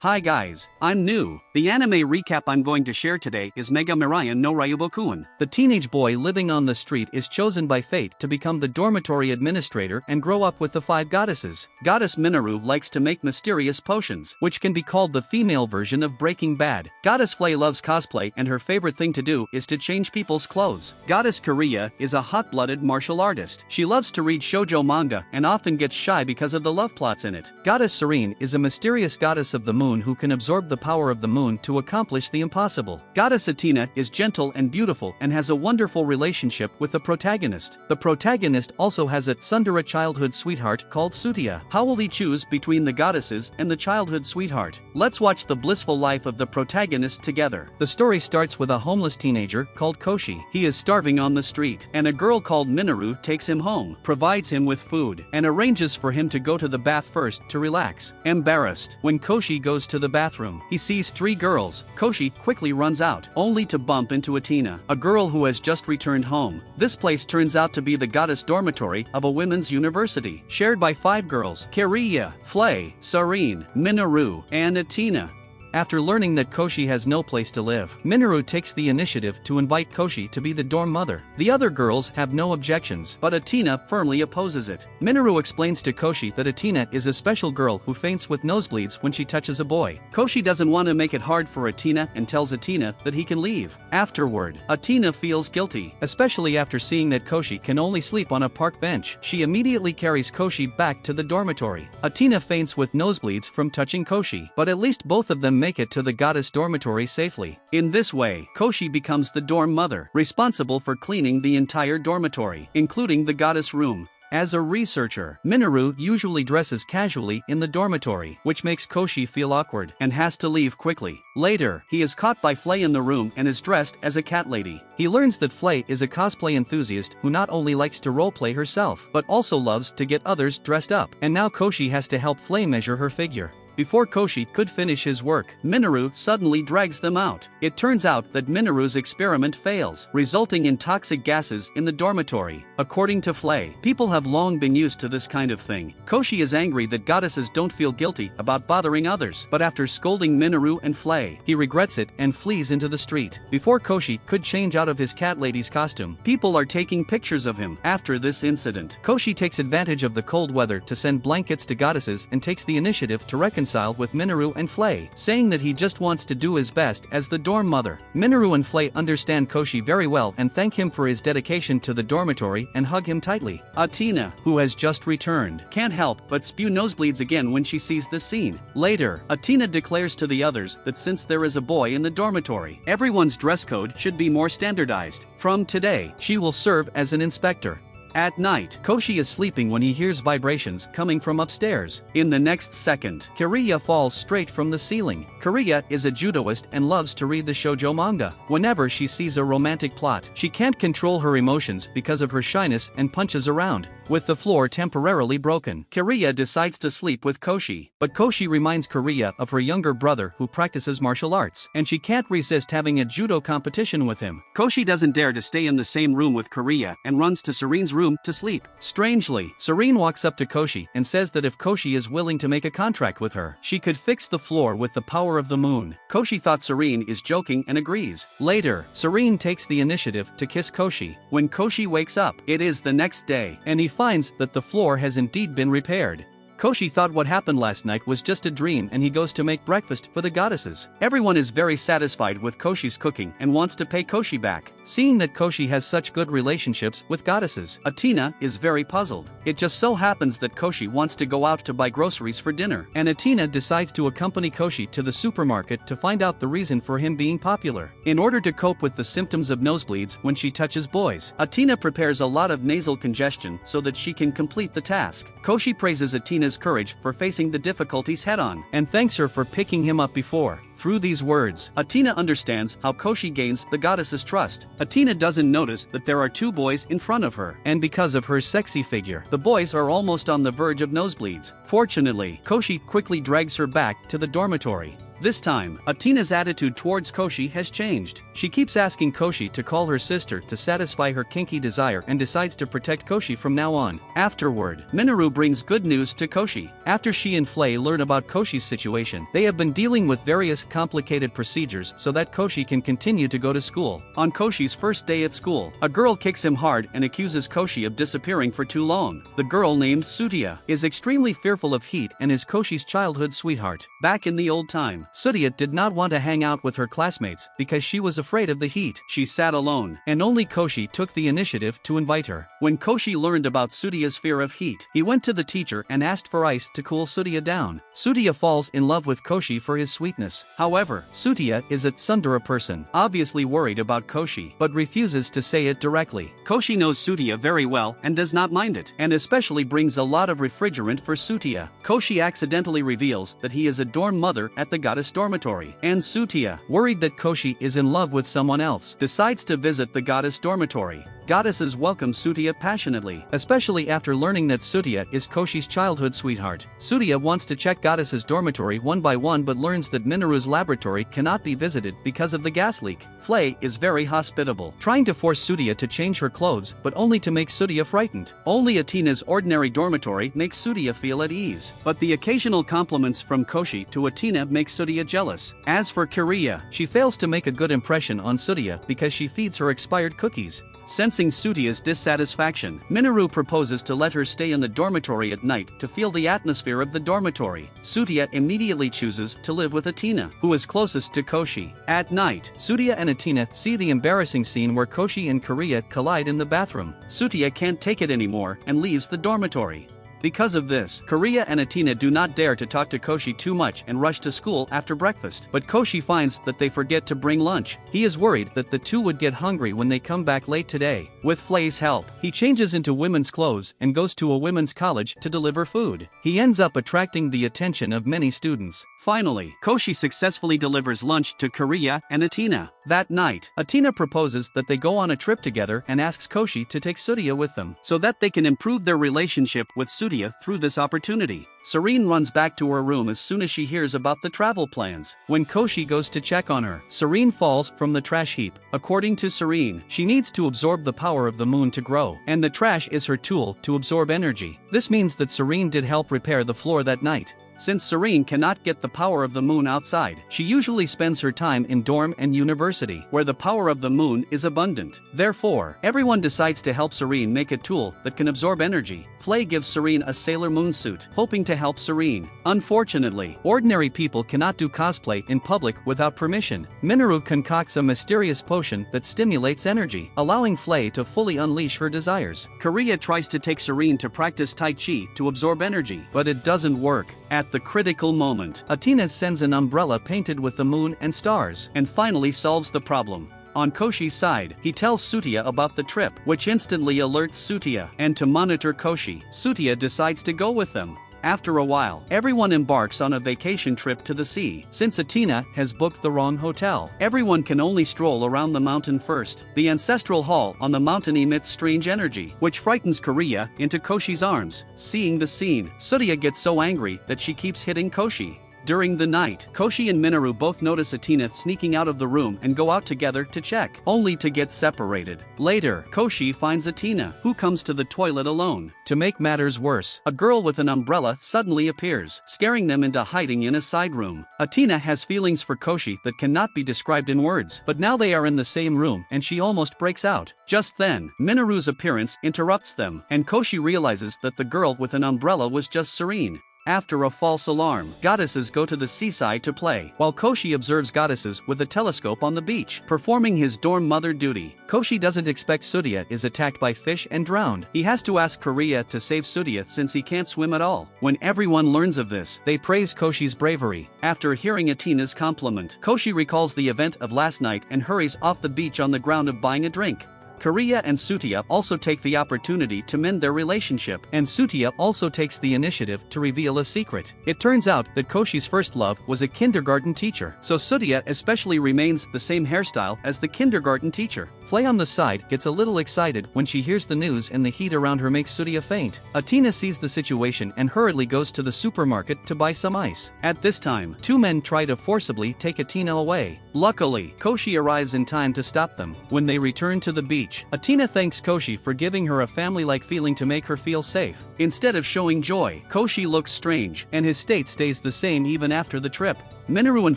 Hi guys, I'm new. The anime recap I'm going to share today is女神寮の寮母くん. The teenage boy living on the street is chosen by fate to become the dormitory administrator and grow up with the 5 goddesses. Goddess Minoru likes to make mysterious potions, which can be called the female version of Breaking Bad. Goddess Flay loves cosplay and her favorite thing to do is to change people's clothes. Goddess Kariya is a hot-blooded martial artist. She loves to read shoujo manga and often gets shy because of the love plots in it. Goddess Serene is a mysterious goddess of the moon who can absorb the power of the moon to accomplish the impossible. Goddess Athena is gentle and beautiful and has a wonderful relationship with the protagonist. The protagonist also has a tsundere childhood sweetheart called Sutia. How will he choose between the goddesses and the childhood sweetheart? Let's watch the blissful life of the protagonist together. The story starts with a homeless teenager called Koshi. He is starving on the street, and a girl called Minoru takes him home, provides him with food, and arranges for him to go to the bath first to relax. Embarrassed, when Koshi goes to the bathroom, he sees 3 girls. Koshi quickly runs out, only to bump into Athena, a girl who has just returned home. This place turns out to be the goddess dormitory of a women's university, shared by 5 girls: Kariya, Flay, Serene, Minoru, and Athena. After learning that Koshi has no place to live, Minoru takes the initiative to invite Koshi to be the dorm mother. The other girls have no objections, but Athena firmly opposes it. Minoru explains to Koshi that Athena is a special girl who faints with nosebleeds when she touches a boy. Koshi doesn't want to make it hard for Athena and tells Athena that he can leave. Afterward, Athena feels guilty, especially after seeing that Koshi can only sleep on a park bench. She immediately carries Koshi back to the dormitory. Athena faints with nosebleeds from touching Koshi, but at least both of them make it to the goddess dormitory safely. In this way, Koshi becomes the dorm mother, responsible for cleaning the entire dormitory, including the goddess room. As a researcher, Minoru usually dresses casually in the dormitory, which makes Koshi feel awkward and has to leave quickly. Later, he is caught by Flay in the room and is dressed as a cat lady. He learns that Flay is a cosplay enthusiast who not only likes to roleplay herself, but also loves to get others dressed up. And now Koshi has to help Flay measure her figure. Before Koshi could finish his work, Minoru suddenly drags them out. It turns out that Minoru's experiment fails, resulting in toxic gases in the dormitory. According to Flay, people have long been used to this kind of thing. Koshi is angry that goddesses don't feel guilty about bothering others, but after scolding Minoru and Flay, he regrets it and flees into the street. Before Koshi could change out of his cat lady's costume, people are taking pictures of him after this incident. Koshi takes advantage of the cold weather to send blankets to goddesses and takes the initiative to reconcile with Minoru and Flay, saying that he just wants to do his best as the dorm mother. Minoru and Flay understand Koshi very well and thank him for his dedication to the dormitory and hug him tightly. Athena, who has just returned, can't help but spew nosebleeds again when she sees this scene. Later, Athena declares to the others that since there is a boy in the dormitory, everyone's dress code should be more standardized. From today, she will serve as an inspector. At night, Koshi is sleeping when he hears vibrations coming from upstairs. In the next second, Kariya falls straight from the ceiling. Kariya is a judoist and loves to read the shoujo manga. Whenever she sees a romantic plot, she can't control her emotions because of her shyness and punches around. With the floor temporarily broken, Kariya decides to sleep with Koshi. But Koshi reminds Kariya of her younger brother who practices martial arts, and she can't resist having a judo competition with him. Koshi doesn't dare to stay in the same room with Kariya and runs to Serene's room to sleep. Strangely, Serene walks up to Koshi and says that if Koshi is willing to make a contract with her, she could fix the floor with the power of the moon. Koshi thought Serene is joking and agrees. Later, Serene takes the initiative to kiss Koshi. When Koshi wakes up, it is the next day, and he finds that the floor has indeed been repaired. Koshi thought what happened last night was just a dream and he goes to make breakfast for the goddesses. Everyone is very satisfied with Koshi's cooking and wants to pay Koshi back. Seeing that Koshi has such good relationships with goddesses, Athena is very puzzled. It just so happens that Koshi wants to go out to buy groceries for dinner, and Athena decides to accompany Koshi to the supermarket to find out the reason for him being popular. In order to cope with the symptoms of nosebleeds when she touches boys, Athena prepares a lot of nasal congestion so that she can complete the task. Koshi praises Athena's courage for facing the difficulties head-on, and thanks her for picking him up before. Through these words, Athena understands how Koshi gains the goddess's trust. Athena doesn't notice that there are 2 boys in front of her, and because of her sexy figure, the boys are almost on the verge of nosebleeds. Fortunately, Koshi quickly drags her back to the dormitory. This time, Atina's attitude towards Koshi has changed. She keeps asking Koshi to call her sister to satisfy her kinky desire and decides to protect Koshi from now on. Afterward, Minoru brings good news to Koshi. After she and Flay learn about Koshi's situation, they have been dealing with various complicated procedures so that Koshi can continue to go to school. On Koshi's first day at school, a girl kicks him hard and accuses Koshi of disappearing for too long. The girl, named Tsutia, is extremely fearful of heat and is Koshi's childhood sweetheart. Back in the old time, Tsutia did not want to hang out with her classmates because she was afraid of the heat. She sat alone, and only Koshi took the initiative to invite her. When Koshi learned about Tsutia's fear of heat, he went to the teacher and asked for ice to cool Tsutia down. Tsutia falls in love with Koshi for his sweetness. However, Tsutia is a tsundere person, obviously worried about Koshi, but refuses to say it directly. Koshi knows Tsutia very well and does not mind it, and especially brings a lot of refrigerant for Tsutia. Koshi accidentally reveals that he is a dorm mother at the goddess dormitory, and Tsutia, worried that Koshi is in love with someone else, decides to visit the goddess dormitory. Goddesses welcome Tsutia passionately, especially after learning that Tsutia is Koshi's childhood sweetheart. Tsutia wants to check Goddess's dormitory one by one but learns that Minoru's laboratory cannot be visited because of the gas leak. Flay is very hospitable, trying to force Tsutia to change her clothes but only to make Tsutia frightened. Only Atina's ordinary dormitory makes Tsutia feel at ease, but the occasional compliments from Koshi to Atina make Tsutia jealous. As for Kiriya, she fails to make a good impression on Tsutia because she feeds her expired cookies. Sensing Tsutia's dissatisfaction, Minoru proposes to let her stay in the dormitory at night to feel the atmosphere of the dormitory. Tsutia immediately chooses to live with Atina, who is closest to Koshi. At night, Tsutia and Atina see the embarrassing scene where Koshi and Kiriya collide in the bathroom. Tsutia can't take it anymore and leaves the dormitory. Because of this, Kiriya and Atina do not dare to talk to Koshi too much and rush to school after breakfast. But Koshi finds that they forget to bring lunch. He is worried that the two would get hungry when they come back late today. With Flay's help, he changes into women's clothes and goes to a women's college to deliver food. He ends up attracting the attention of many students. Finally, Koshi successfully delivers lunch to Kiriya and Atina. That night, Atina proposes that they go on a trip together and asks Koshi to take Tsutia with them, so that they can improve their relationship with Tsutia through this opportunity. Serene runs back to her room as soon as she hears about the travel plans. When Koshi goes to check on her, Serene falls from the trash heap. According to Serene, she needs to absorb the power of the moon to grow, and the trash is her tool to absorb energy. This means that Serene did help repair the floor that night. Since Serene cannot get the power of the moon outside, she usually spends her time in dorm and university, where the power of the moon is abundant. Therefore, everyone decides to help Serene make a tool that can absorb energy. Flay gives Serene a Sailor Moon suit, hoping to help Serene. Unfortunately, ordinary people cannot do cosplay in public without permission. Minoru concocts a mysterious potion that stimulates energy, allowing Flay to fully unleash her desires. Kiriya tries to take Serene to practice Tai Chi to absorb energy, but it doesn't work. At the critical moment, Atina sends an umbrella painted with the moon and stars, and finally solves the problem. On Koshi's side, he tells Tsutia about the trip, which instantly alerts Tsutia, and to monitor Koshi, Tsutia decides to go with them. After a while, everyone embarks on a vacation trip to the sea. Since Atina has booked the wrong hotel, everyone can only stroll around the mountain first. The ancestral hall on the mountain emits strange energy, which frightens Kiriya into Koshi's arms. Seeing the scene, Tsutia gets so angry that she keeps hitting Koshi. During the night, Koshi and Minoru both notice Atina sneaking out of the room and go out together to check, only to get separated. Later, Koshi finds Atina, who comes to the toilet alone. To make matters worse, a girl with an umbrella suddenly appears, scaring them into hiding in a side room. Atina has feelings for Koshi that cannot be described in words, but now they are in the same room and she almost breaks out. Just then, Minoru's appearance interrupts them, and Koshi realizes that the girl with an umbrella was just Serene. After a false alarm, goddesses go to the seaside to play, while Koshi observes goddesses with a telescope on the beach, performing his dorm mother duty. Koshi doesn't expect Tsutia is attacked by fish and drowned. He has to ask Kiriya to save Tsutia since he can't swim at all. When everyone learns of this, they praise Koshi's bravery. After hearing Atina's compliment, Koshi recalls the event of last night and hurries off the beach on the ground of buying a drink. Kariya and Sutiya also take the opportunity to mend their relationship, and Sutiya also takes the initiative to reveal a secret. It turns out that Koshi's first love was a kindergarten teacher, so Sutiya especially remains the same hairstyle as the kindergarten teacher. Flay on the side gets a little excited when she hears the news and the heat around her makes Sutiya faint. Atina sees the situation and hurriedly goes to the supermarket to buy some ice. At this time, two men try to forcibly take Atina away. Luckily, Koshi arrives in time to stop them. When they return to the beach, Atina thanks Koshi for giving her a family-like feeling to make her feel safe. Instead of showing joy, Koshi looks strange, and his state stays the same even after the trip. Minoru and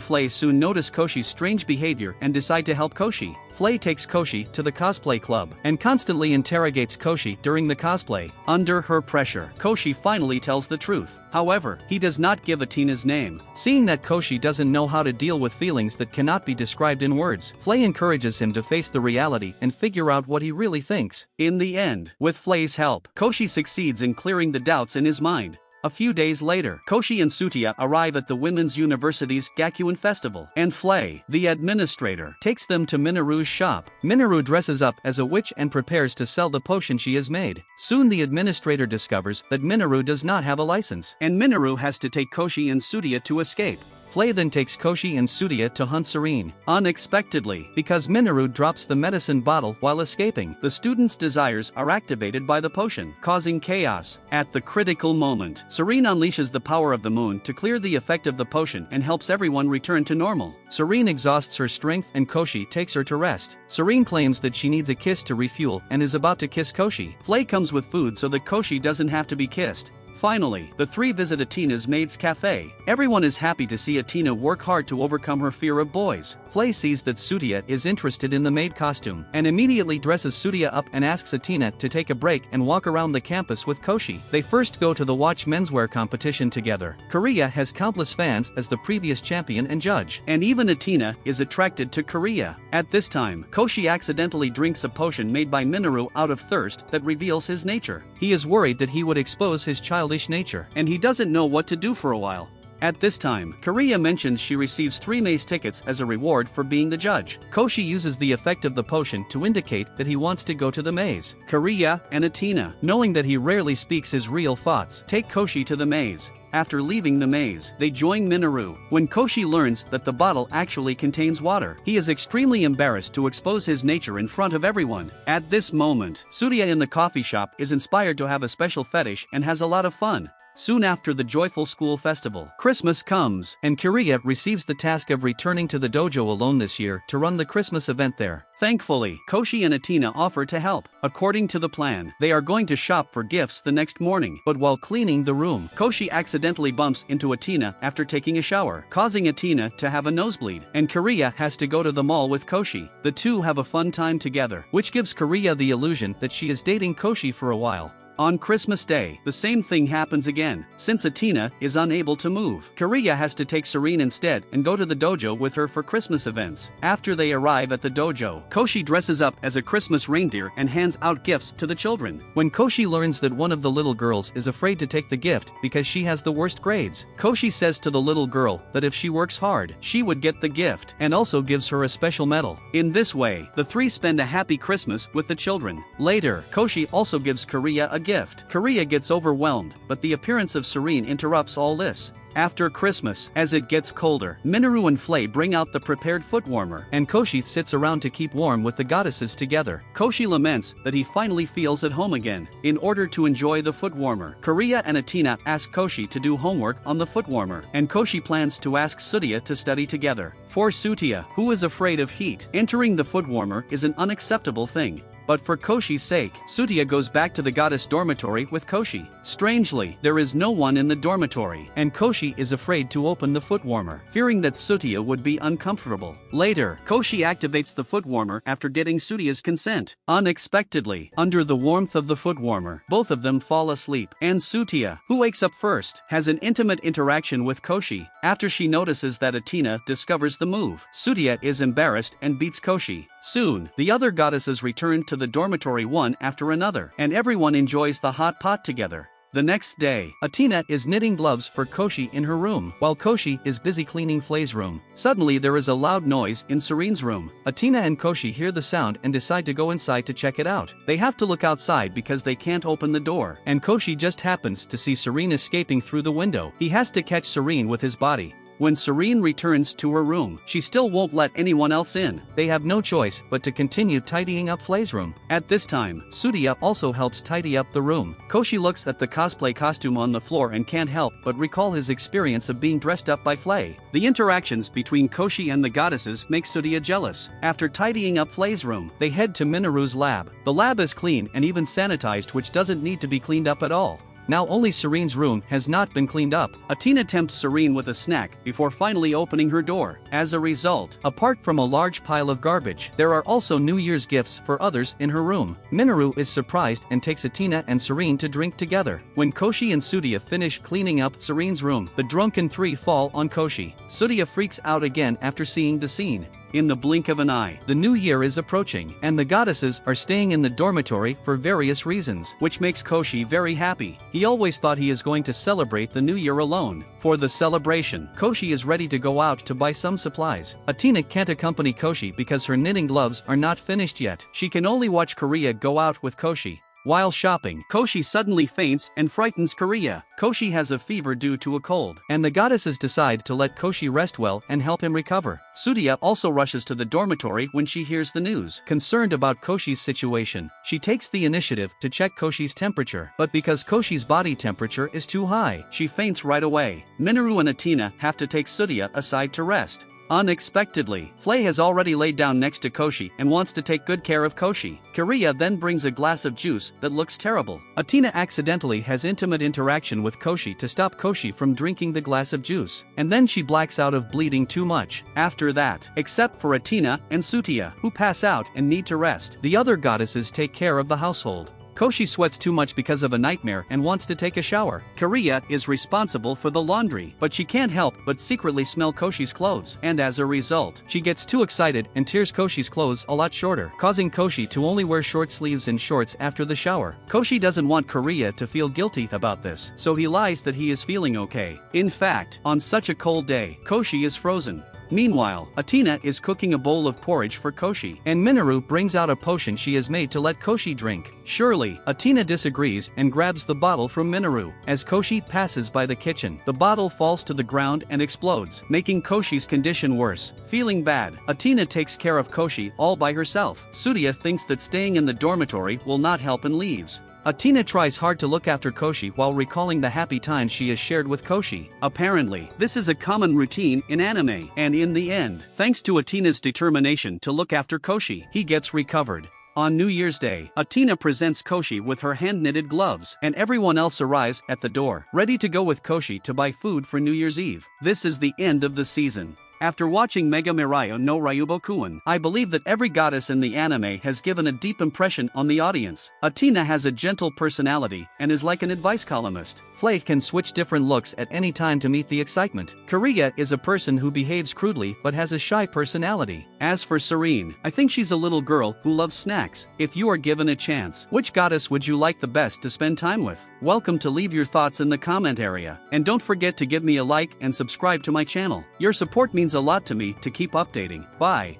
Flay soon notice Koshi's strange behavior and decide to help Koshi. Flay takes Koshi to the cosplay club and constantly interrogates Koshi during the cosplay. Under her pressure, Koshi finally tells the truth. However, he does not give Atina's name. Seeing that Koshi doesn't know how to deal with feelings that cannot be described in words, Flay encourages him to face the reality and figure out what he really thinks. In the end, with Flay's help, Koshi succeeds in clearing the doubts in his mind. A few days later, Koshi and Sutiya arrive at the Women's University's Gakuen Festival, and Flay, the administrator, takes them to Minoru's shop. Minoru dresses up as a witch and prepares to sell the potion she has made. Soon the administrator discovers that Minoru does not have a license, and Minoru has to take Koshi and Sutiya to escape. Flay then takes Koshi and Sutiya to hunt Serene. Unexpectedly, because Minoru drops the medicine bottle while escaping, the students' desires are activated by the potion, causing chaos. At the critical moment, Serene unleashes the power of the moon to clear the effect of the potion and helps everyone return to normal. Serene exhausts her strength and Koshi takes her to rest. Serene claims that she needs a kiss to refuel and is about to kiss Koshi. Flay comes with food so that Koshi doesn't have to be kissed. Finally, the three visit Atina's maid's cafe. Everyone is happy to see Atina work hard to overcome her fear of boys. Flay sees that Sutiya is interested in the maid costume and immediately dresses Sutiya up and asks Atina to take a break and walk around the campus with Koshi. They first go to the watch menswear competition together. Kariya has countless fans as the previous champion and judge, and even Atina is attracted to Kariya. At this time, Koshi accidentally drinks a potion made by Minoru out of thirst that reveals his nature. He is worried that he would expose his childish nature, and he doesn't know what to do for a while. At this time, Kariya mentions she receives 3 maze tickets as a reward for being the judge. Koshi uses the effect of the potion to indicate that he wants to go to the maze. Kariya and Atina, knowing that he rarely speaks his real thoughts, take Koshi to the maze. After leaving the maze, they join Minoru. When Koshi learns that the bottle actually contains water, he is extremely embarrassed to expose his nature in front of everyone. At this moment, Sutiya in the coffee shop is inspired to have a special fetish and has a lot of fun. Soon after the joyful school festival, Christmas comes, and Kariya receives the task of returning to the dojo alone this year to run the Christmas event there. Thankfully, Koshi and Atina offer to help. According to the plan, they are going to shop for gifts the next morning, but while cleaning the room, Koshi accidentally bumps into Atina after taking a shower, causing Atina to have a nosebleed, and Kariya has to go to the mall with Koshi. The two have a fun time together, which gives Kariya the illusion that she is dating Koshi for a while. On Christmas Day, the same thing happens again. Since Atina is unable to move, Kariya has to take Serene instead and go to the dojo with her for Christmas events. After they arrive at the dojo, Koshi dresses up as a Christmas reindeer and hands out gifts to the children. When Koshi learns that one of the little girls is afraid to take the gift because she has the worst grades, Koshi says to the little girl that if she works hard, she would get the gift and also gives her a special medal. In this way, the three spend a happy Christmas with the children. Later, Koshi also gives Kariya a gift. Kariya gets overwhelmed, but the appearance of Serene interrupts all this. After Christmas, as it gets colder, Minoru and Flay bring out the prepared foot warmer, and Koshi sits around to keep warm with the goddesses together. Koshi laments that he finally feels at home again. In order to enjoy the foot warmer, Kariya and Atina ask Koshi to do homework on the foot warmer, and Koshi plans to ask Sutiya to study together. For Sutiya, who is afraid of heat, entering the foot warmer is an unacceptable thing. But for Koshi's sake, Sutiya goes back to the goddess dormitory with Koshi. Strangely, there is no one in the dormitory, and Koshi is afraid to open the foot warmer, fearing that Sutiya would be uncomfortable. Later, Koshi activates the foot warmer after getting Sutiya's consent. Unexpectedly, under the warmth of the foot warmer, both of them fall asleep, and Sutiya, who wakes up first, has an intimate interaction with Koshi. After she notices that Atina discovers the move, Sutiya is embarrassed and beats Koshi. Soon, the other goddesses return to the dormitory one after another, and everyone enjoys the hot pot together. The next day, Athena is knitting gloves for Koshi in her room, while Koshi is busy cleaning Flay's room. Suddenly there is a loud noise in Serene's room. Athena and Koshi hear the sound and decide to go inside to check it out. They have to look outside because they can't open the door, and Koshi just happens to see Serene escaping through the window. He has to catch Serene with his body. When Serene returns to her room, she still won't let anyone else in. They have no choice but to continue tidying up Flay's room. At this time, Surya also helps tidy up the room. Koshi looks at the cosplay costume on the floor and can't help but recall his experience of being dressed up by Flay. The interactions between Koshi and the goddesses make Surya jealous. After tidying up Flay's room, they head to Minoru's lab. The lab is clean and even sanitized, which doesn't need to be cleaned up at all. Now only Serene's room has not been cleaned up. Athena tempts Serene with a snack before finally opening her door. As a result, apart from a large pile of garbage, there are also New Year's gifts for others in her room. Minoru is surprised and takes Athena and Serene to drink together. When Koshi and Surya finish cleaning up Serene's room, the drunken three fall on Koshi. Surya freaks out again after seeing the scene. In the blink of an eye, the new year is approaching, and the goddesses are staying in the dormitory for various reasons, which makes Koshi very happy. He always thought he is going to celebrate the new year alone. For the celebration, Koshi is ready to go out to buy some supplies. Athena can't accompany Koshi because her knitting gloves are not finished yet. She can only watch Korea go out with Koshi. While shopping, Koshi suddenly faints and frightens Korea. Koshi has a fever due to a cold, and the goddesses decide to let Koshi rest well and help him recover. Surya also rushes to the dormitory when she hears the news. Concerned about Koshi's situation, she takes the initiative to check Koshi's temperature, but because Koshi's body temperature is too high, she faints right away. Minoru and Athena have to take Surya aside to rest. Unexpectedly, Flay has already laid down next to Koshi and wants to take good care of Koshi. Korea then brings a glass of juice that looks terrible. Athena accidentally has intimate interaction with Koshi to stop Koshi from drinking the glass of juice, and then she blacks out of bleeding too much. After that, except for Athena and Sutiya, who pass out and need to rest, the other goddesses take care of the household. Koshi sweats too much because of a nightmare and wants to take a shower. Korea is responsible for the laundry, but she can't help but secretly smell Koshi's clothes, and as a result, she gets too excited and tears Koshi's clothes a lot shorter, causing Koshi to only wear short sleeves and shorts after the shower. Koshi doesn't want Korea to feel guilty about this, so he lies that he is feeling okay. In fact, on such a cold day, Koshi is frozen. Meanwhile, Athena is cooking a bowl of porridge for Koshi, and Minoru brings out a potion she has made to let Koshi drink. Surely, Athena disagrees and grabs the bottle from Minoru. As Koshi passes by the kitchen, the bottle falls to the ground and explodes, making Koshi's condition worse. Feeling bad, Athena takes care of Koshi all by herself. Surya thinks that staying in the dormitory will not help and leaves. Athena tries hard to look after Koshi while recalling the happy times she has shared with Koshi. Apparently, this is a common routine in anime, and in the end, thanks to Athena's determination to look after Koshi, he gets recovered. On New Year's Day, Athena presents Koshi with her hand-knitted gloves, and everyone else arrives at the door, ready to go with Koshi to buy food for New Year's Eve. This is the end of the season. After watching Megamirayo no Ryubokuin, I believe that every goddess in the anime has given a deep impression on the audience. Athena has a gentle personality and is like an advice columnist. Flay can switch different looks at any time to meet the excitement. Korea is a person who behaves crudely but has a shy personality. As for Serene, I think she's a little girl who loves snacks. If you are given a chance, which goddess would you like the best to spend time with? Welcome to leave your thoughts in the comment area, and don't forget to give me a like and subscribe to my channel. Your support means a lot to me to keep updating. Bye.